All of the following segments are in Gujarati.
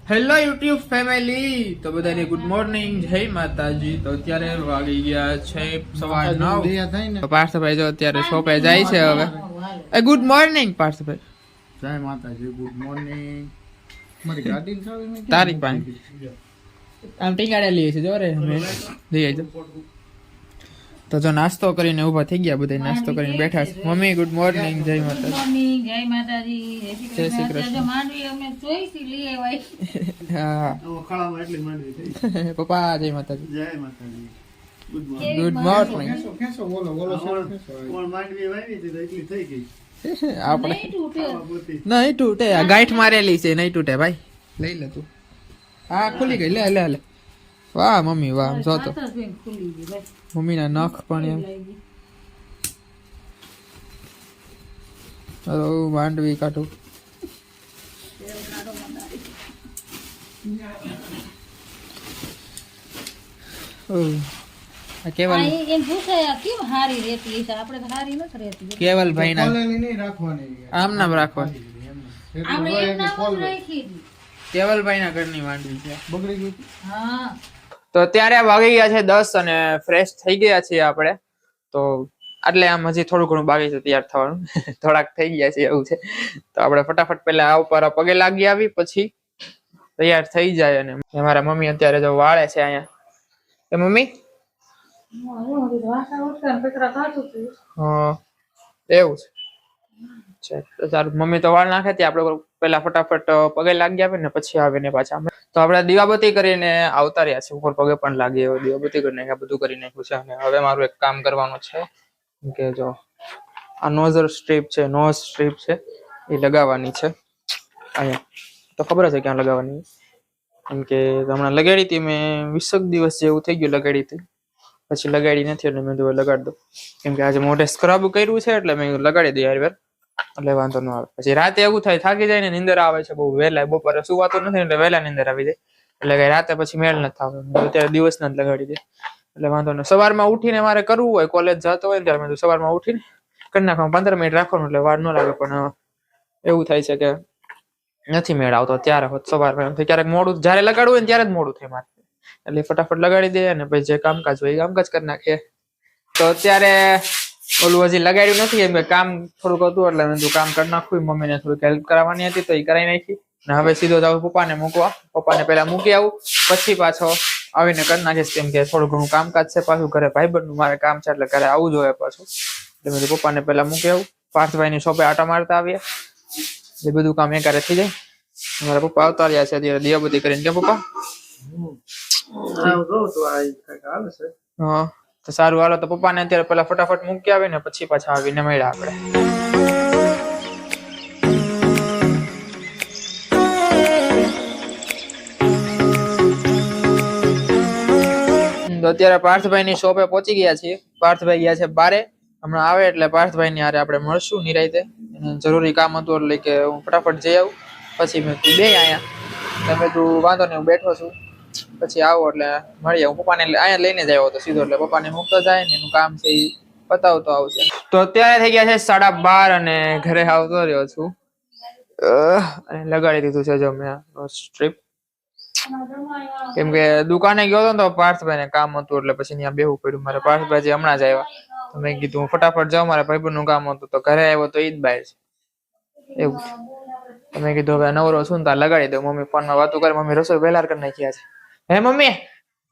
હેલો યુટ્યુબ ફેમિલી, તો બધાને ગુડ મોર્નિંગ, જય માતાજી। તો અત્યારે વાગી ગયા છે 9:15। તો પાર્થભાઈ જો અત્યારે શોપે જાય છે હવે। ગુડ મોર્નિંગ પાર્થભાઈ। જય માતાજી, ગુડ મોર્નિંગ। મારી ગાડી તારીખ પાંચ આમ ટીંગાડેલી છે જો રે અમે લઈ આવજો। તો જો નાસ્તો કરીને ઊભા થઈ ગયા, બધા નાસ્તો કરીને બેઠા છે। મમ્મી ગુડ મોર્નિંગ, જય માતાજી। જય માતાજી, જય શ્રી કૃષ્ણ। માંડવી અમે જોઈથી લઈ આવ્યા। હા ખળામાં એટલી માંડવી થઈ। પપ્પા જય માતાજી। જય માતાજી, ગુડ ગુડ મોર્નિંગ। ખેંચો બોલો કોણ માંડવી વાવી હતી તો એટલી થઈ ગઈ। આપણે નહીં તૂટ્યો। નહીં તૂટે, આ ગાંઠ મારેલી છે, નહીં તૂટે ભાઈ। લઈ લે તું। હા ખુલી ગઈ, લે લે લે। વાહ મમ્મી વાહ, આમ જો તો હાથ જ બેન ખુલી ગઈ ભાઈ। મમ્મીના નખ પણ એમ માંડવી કાઢું। કેવલ એમ પૂછાય કેમ હારી રહેતી છે, આપણે તો હારી નથી રહેતી। કેવલભાઈ ના કોલેની નહીં રાખવાની, આમ નામ રાખવા। આપણે એમ નામ જ રાખી હતી। કેવલભાઈ ના ઘરની માંડવી છે। બગડી ગઈ। હા તો અત્યારે વાગી ગયા છે 10 અને ફ્રેશ થઈ ગયા છીએ આપણે। તો એટલે આમ હજી થોડું ઘણું બાકી છે તૈયાર થવાનું। થોડાક થઈ ગયા છે એવું છે। તો આપણે ફટાફટ પેલા આ ઉપર પગે લાગી આવી, પછી તૈયાર થઈ જાય। અને મારા મમ્મી અત્યારે જો વાળે છે અહીંયા। એ મમ્મી હા એવું છે। તો તારું મમ્મી તો વાળ નાખે, આપણે પેલા ફટાફટ પગે લાગી આવે ને પછી આવે ને પાછા। તો આપણે દીવાબત્તી કરીને આવતા રહ્યા છે, ઉપર પગે પણ લાગી હવે દીવાબત્તી કરી નાખ્યા, બધું કરી નાખ્યું છે। અને હવે મારું એક કામ કરવાનું છે કે જો આ નોઝલ સ્ટ્રીપ છે, નોઝ સ્ટ્રીપ છે એ લગાવવાની છે અહીંયા। તો ખબર હશે ક્યાં લગાવવાની, કેમ કે હમણાં લગાડી હતી મેં 20 દિવસ જેવું થઈ ગયું લગાડી હતી, પછી લગાડી નથી એટલે મેં તો લગાડી દઉં। કેમ કે આજે મોઢે સ્ક્રબ કર્યું છે એટલે મેં લગાડી દઈ યાર, એટલે વાંધો ન આવે। પછી રાતે એવું થાય, થાકી જાય ને નીંદર આવે છે બહુ વહેલા, બપોરે સુવાતું નથી એટલે વહેલા નીંદર આવી જાય, એટલે કઈ રાતે પછી મેળ નથી આવે। અત્યારે દિવસના જ લગાડી દે એટલે વાંધો નહીં। સવારમાં ઉઠીને મારે કરવું હોય, કોલેજ જતો હોય ત્યારે મેં સવારમાં ઉઠીને કરી નાખવાનું, 15 મિનિટ રાખવાનું એટલે વાર ન લાગે। પણ એવું થાય છે કે નથી મેળ આવતો ત્યારે હોત સવારમાં, ક્યારેક મોડું જયારે લગાડવું હોય ને ત્યારે જ મોડું થાય મારે, એટલે ફટાફટ લગાડી દે અને પછી જે કામકાજ હોય એ કામકાજ કરી નાખીએ। તો અત્યારે ઓલું હજી લગાડ્યું નથી, એમ કે કામ થોડુંક હતું એટલે મેં કામ કરી નાખું। મમ્મીને થોડીક હેલ્પ કરાવવાની હતી તો એ કરાવી નાખી, ને હવે સીધો જાવ પપ્પાને મૂકવા। પપ્પાને પેલા મૂકી આવું, પછી પાછો આવીને કરી નાખીશ, કેમ કે થોડું ઘણું કામકાજ છે પાછું ઘરે, ભાઈબંધનું મારે કામ છે એટલે ઘરે આવું જોઈએ પાછું। એટલે મેં પપ્પાને પેલા મૂકી આવું, પાર્થભાઈની શોપે આટા મારતા આવીએ, એ બધું કામ એકારે થઈ જાય। મારા પપ્પા આવતા રહ્યા છે અત્યારે દીવાબત્તી કરીને, કે પપ્પા હા તો સારું હાલો। તો પપ્પાને અત્યારે પેલા ફટાફટ મૂકી આવે ને પછી પાછા આવીને મળ્યા આપણે। તો અત્યારે પાર્થભાઈ ની શોપે પહોંચી ગયા છીએ। પાર્થભાઈ ગયા છે બારે, હમણાં આવે એટલે પાર્થભાઈ ની હારે આપણે મળશું નિરાંતે। જરૂરી કામ હતું એટલે કે હું ફટાફટ જઈ આવું, પછી મેં તું બે અહીંયા તમે તું વાંધો નહીં, હું બેઠો છું, પછી આવો એટલે મળીએ। હું પપ્પાને અહીંયા લઈને જ આવ્યો હતો સીધો, એટલે પપ્પાને મૂકતો જાય ને એનું કામ છે એ પતાવતો આવશે। તો અત્યારે થઈ ગયા છે 12:30 અને ઘરે આવતો રહ્યો છું, અને લગાડી દીધું છે જો મેં સ્ટ્રીપ, કેમ કે દુકાને ગયો હતો ને તો પાર્થભાઈ ને કામ હતું એટલે પછી ત્યાં બેહવું પડ્યું મારે। પાર્થભાઈ હમણાં જ આવ્યા, તો મેં કીધું હું ફટાફટ જાઉં, મારા ભાઈબંધ નું કામ હતું, તો ઘરે આવ્યો તો ઈ જ બહાર છે એવું છે। તો મેં કીધું હવે નવરો છું ને તાર લગાડી દઉં। મમ્મી ફોનમાં વાતો કરે, મમ્મી રસોઈ વહેલા કરી નાખ્યા છે। હે મમ્મી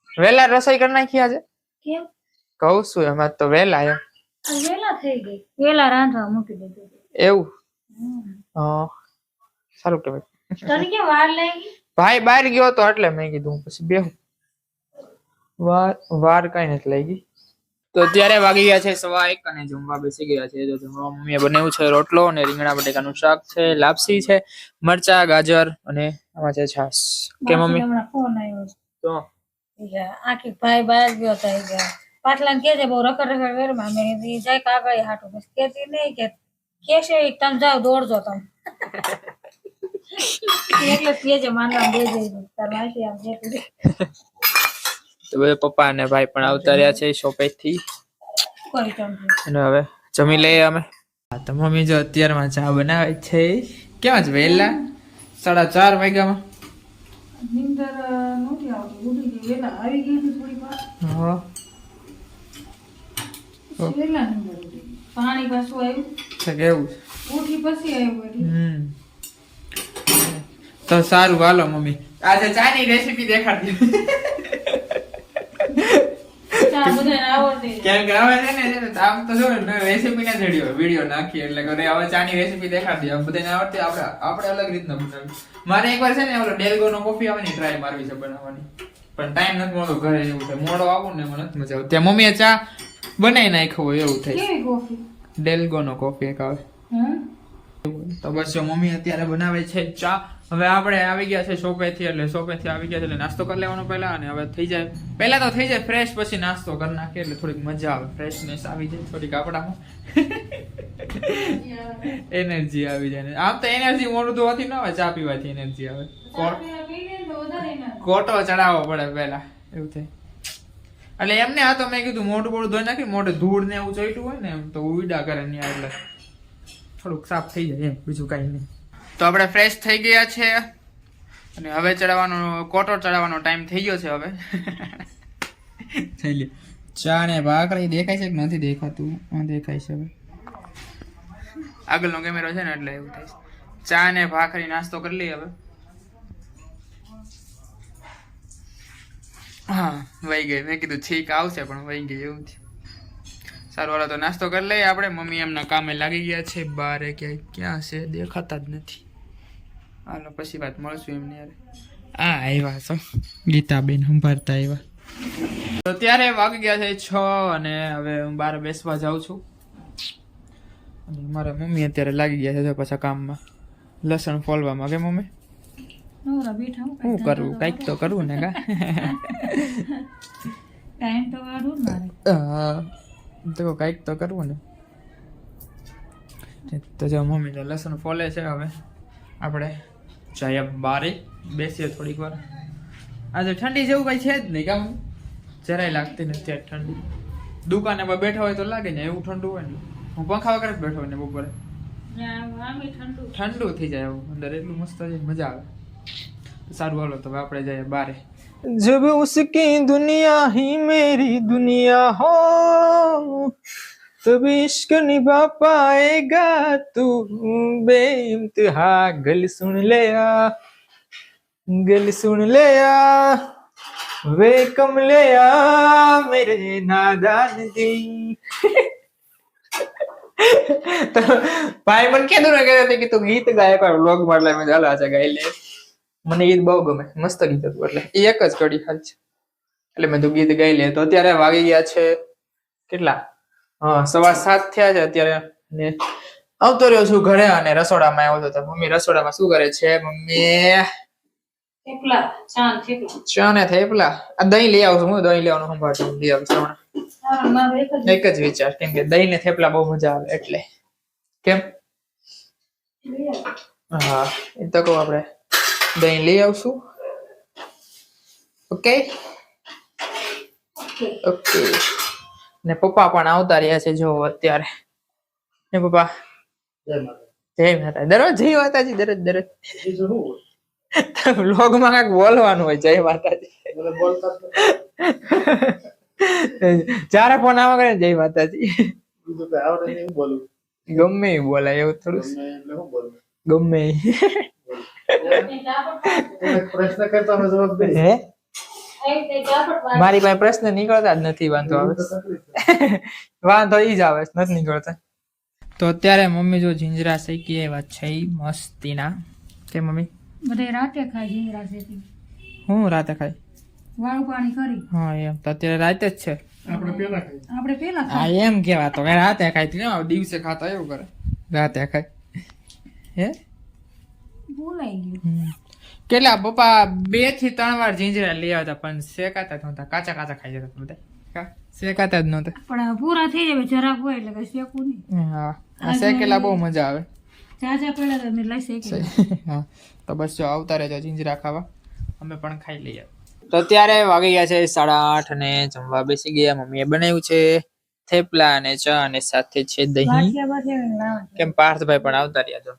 વહેલા રસોઈ કરી નાખ્યા છે? કેમ કહું છું એમાં તો વહેલા એમ વેલા થઈ ગઈ, વેલા રાંધવા મૂકી દીધું એવું। હા સારું કેવાય। તને કેમ વાર લાગી? ભાઈ બહાર ગયો તો એટલે મેં કીધું પછી બેહું, વાર કઈ નથી લાગી। તો અત્યારે વાગી ગયા છે 1:15 અને જમવા બેસી ગયા છે। જો જમવા મમ્મીએ બનાવ્યું છે રોટલો અને રીંગણા બટેકાનું શાક છે, લાપસી છે, મરચા, ગાજર અને આમાં છે છાશ। કે મમ્મી હમણાં ફોન આવ્યો તો આખી ભાઈ બહાર ગયો તો પાટલા કે છે બહુ રખડ રખડ ઘરમાં, મેં જાય કાગળ હાટું, બસ કેતી નહીં કે કેશે તમે જાઓ દોડજો તમે, એટલે કે છે માનવા દે જઈ તાર માસી આમ જેતું। તો બધા પપ્પા અને ભાઈ પણ આવતા રહ્યા છે શોપે થી, અને હવે જમી લઈએ અમે। તો મમ્મી જો અત્યારમાં ચા બનાવે છે, કેવા છે વહેલા 4:30 વાગ્યામાં? નીંદર નહોતી આવતી, ઉઠી ગઈ વહેલા, આવી ગઈ હતી થોડીક વાર, હા પછી વહેલા નીંદર ઉડી ગઈ. પાણી પાછું આવ્યું, તો કેવું છે? ઉઠી પછી આવ્યું એટલે. તો સારું હાલો મમ્મી આજે ચાની રેસીપી દેખાડતી ચા બધાને આવડતી છે. કેમ કે હવે છે ને આમ તો જો રેસીપી ના જડ્યો વિડીયો નાખી એટલે ઘરે હવે ચાની રેસીપી દેખાડી હવે બધાને આવડતી આપણે અલગ રીતના બનાવી. મારે એકવાર છે ને ઓલો ડેલ્ગો નો કોફી આવે ને ટ્રાય મારવી છે બનાવવાની, પણ ટાઈમ નથી મળતો ઘરે, એવું થાય મોડો આવું ને મને નથી મજા આવે. ત્યાં મમ્મીએ ચા બનાવી નાખ્યો હોય એવું થાય. કેવી કોફી? ડેલ્ગો નો કોફી એક આવે. હમ? તો બસ જો મમ્મી અત્યારે બનાવે છે ચા. હવે આપણે આવી ગયા છે શોપેથી, એટલે શોપેથી આવી ગયા છે એટલે નાસ્તો કરી લેવાનો પહેલા, અને હવે થઈ જાય પહેલા તો થઈ જાય ફ્રેશ, પછી નાસ્તો કરી નાખીએ એટલે થોડીક મજા આવે, ફ્રેશનેસ આવી જાય થોડીક આપણામાં, એનર્જી આવી જાય. આમ તો એનર્જી મોડું તો હોતી ન હોય, ચા પીવાથી એનર્જી આવે. ચા પી લે તો વધારે ના. કોટો ચડાવવો પડે પહેલા, એવું થાય. એટલે એમને આ તો મેં કીધું મોઢું બોડું ધોઈ નાખી, મોઢે ધૂળ ને એવું ચોઈટું હોય ને એમ તો ઉડા કરે ને એટલે થોડુંક સાફ થઈ જાય એમ, બીજું કાંઈ નહીં. તો આપણે ફ્રેશ થઈ ગયા છે અને હવે ચડાવવાનો કોટો ચડાવવાનો ટાઈમ થઈ ગયો છે. હવે થઈ લે ચા ને ભાખરી દેખાય છે કે નથી દેખાતું? દેખાય છે. હવે આગળનો કેમેરો છે ને એટલે એવું થાય છે. ચા ને ભાખરી નાસ્તો કરી લઈએ હવે. હા વહી ગઈ, મેં કીધું છીક આવશે પણ વહી ગઈ એવું થયું. સારું હાલો તો નાસ્તો કરી લઈએ આપણે. મમ્મી એમના કામે લાગી ગયા છે, બારે ક્યાં છે દેખાતા જ નથી. હાલો પછી વાત મળશું એમને યાર. આવ્યા છો ગીતાબેન સંભાળતા આવ્યા. તો ત્યારે વાગી ગયા છે 6 અને હવે હું બહાર બેસવા જાઉં છું. અને મારા મમ્મી અત્યારે લાગી ગયા છે પાછા કામમાં, લસણ ફોલવામાં. કે મમ્મી નવરા બેઠા હું શું કરવું, કઈક તો કરવું ને કા. ટાઈમ તો વાળું મારે. હા તો કઈક તો કરવું ને. તો જો મમ્મી તો લસણ ફોલે છે. હવે આપણે જઈએ બારે બેસીએ થોડીક વાર. આજે ઠંડી જેવું કઈ છે જ નહીં કામ, જરાય લાગતી નથી આ ઠંડી. દુકાને પર બેઠા હોય તો લાગે ને એવું ઠંડુ હોય ને. હું પંખા વગર જ બેઠો હોય ને બપોરે ઠંડુ થઈ જાય એવું અંદર, એટલું મસ્ત છે, મજા આવે. સારું હાલો તો આપણે જઈએ બારે. जब उसकी दुनिया ही मेरी दुनिया हो तब इश्क निभा पाएगा तू बेइंतहा. गल सुन ले वे कमले मेरे नादान दी. તો ભાઈ મને કીધું ને કે તું ગીત ગાય પણ વ્લોગ માં, એટલે મેં ચાલો આજે ગાઈ લે. મને ગીત બહુ ગમે, મસ્ત ગીત હતું એટલે એ એક જ કડી હાલ છે એટલે મેં તો ગીત ગાઈ લે. તો અત્યારે વાગી ગયા છે કેટલા? 7:15 થયા છે અત્યારે. ને આવતો રહ્યો છું ઘરે અને રસોડામાં આવ્યો તો મમ્મી રસોડામાં શું કરે છે? મમ્મી ચા ને થેપલા. આ દહીં લઈ આવું છું, હું દહીં લેવાનું સંભાળતું લઈ આવું છું. એક જ વિચાર, કેમ કે દહીં ને થેપલા બહુ મજા આવે એટલે. કેમ? હા એ તો કહું આપણે દહીં લઈ આવશું. Okay okay. ને પપ્પા પણ આવતા રહ્યા છે જો અત્યારે. ને પપ્પા જય માતા. દરરોજ જય માતાજી, દરરોજ વ્લોગમાં કાંઈક બોલવાનું હોય જય માતાજી. ચારે ફોન આવા કરે જય માતાજી. ગમે એ બોલાય એવું થોડું, ગમે મારી પાસે પ્રશ્ન નીકળતા જ નથી. વાંધો આવે વાંધો ઈ જ આવે, નથી નીકળતા. તો અત્યારે મમ્મી જો જીંજરા શેકી એવા છે મસ્તીના. કે મમ્મી બધે રાતે ખાય જીંજરા શેકી. હું રાતે ખાય વાળું પાણી કરી. હા એમ તો અત્યારે રાતે જ છે. આપણે પેલા હા એમ કેવા તો રાતે ખાય, દિવસે ખાતા એવું કરે, રાતે ખાય. હે ભૂલાઈ ગયું. કેટલા પપ્પા 2 થી 3 વાર જીંજરા લઈ આવતા પણ શેકાતા જ નહોતા, કાચા કાચા ખાઈ જતા બધા, શેકાતા જ નહોતા. પણ પૂરા થઈ જાય જરાક હોય એટલે કઈ શેકવું નહીં. હા આ શેકેલા બહુ મજા આવે. ચાચા પેલા તો લઈ શેકી. હા તો બસ જો આવતા રહેજો જીંજરા ખાવા, અમે પણ ખાઈ લઈએ. તો અત્યારે વાગી ગયા છે 8:30 અને જમવા બેસી ગયા. મમ્મીએ બનાવ્યું છે થેપલા અને ચા અને સાથે છે દહીં. કેમ પાર્થભાઈ પણ આવતા રહ્યા. જો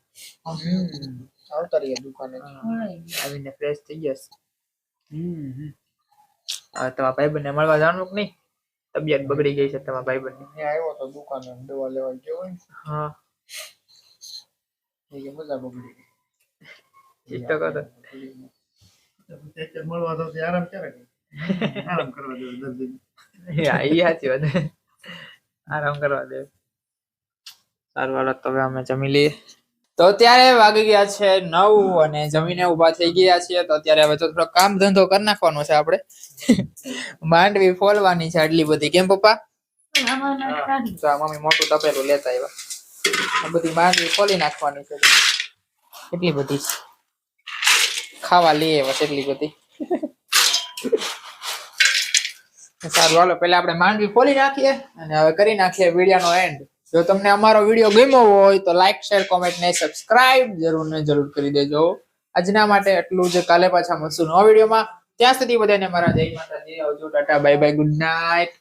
આવતા રહ્યા દુકાને આવીને ફ્રેશ થઈ ગયા. હમ હવે તમારા ભાઈબંધને મળવા જવાનું કે નહીં? તબિયત બગડી ગઈ છે તમારા ભાઈબંધની. અહીંયા આવ્યો તો દુકાને દવા લેવા ગયો હોય હા ને કે મજા બગડી ગઈ. ઈ તો કહો તો. ફ્રેક્ચર મળવા તો આરામ ક્યારે કરે? આરામ કરવા દેવું દર્દીને. હા, ઈ સાચી વાત. આરામ કરવા દે. સારું હાલો તો હવે અમે જમી લઈએ. તો અત્યારે વાગી ગયા છે 9 અને જમીને ઊભા થઈ ગયા છીએ. તો અત્યારે હવે તો થોડો કામ ધંધો કરી નાખવાનો છે આપણે. માંડવી ફોલવાની છે આટલી બધી. કેમ પપ્પા? આમાં નથી કાઢી. તો આ મમ્મી મોટું તપેલું લેતા આવ્યા. આ બધી માંડવી ફોલી નાખવાની છે. કેટલી બધી ખાવા લઈએ બસ એટલી બધી. સારું હાલો પેલા આપણે માંડવી ફોલી નાખીએ અને હવે કરી નાખીએ વિડીયોનો એન્ડ. જો તમને અમારો વિડીયો ગમ્યો હોય તો લાઈક શેર કોમેન્ટ ને સબસ્ક્રાઇબ જરૂર કરી દેજો. આજના માટે એટલું જ. કાલે પાછા મળશું નવા વિડીયોમાં. ત્યાં સુધી બધાને મારા જય માતાજી. આવજો, Tata, bye bye, good night.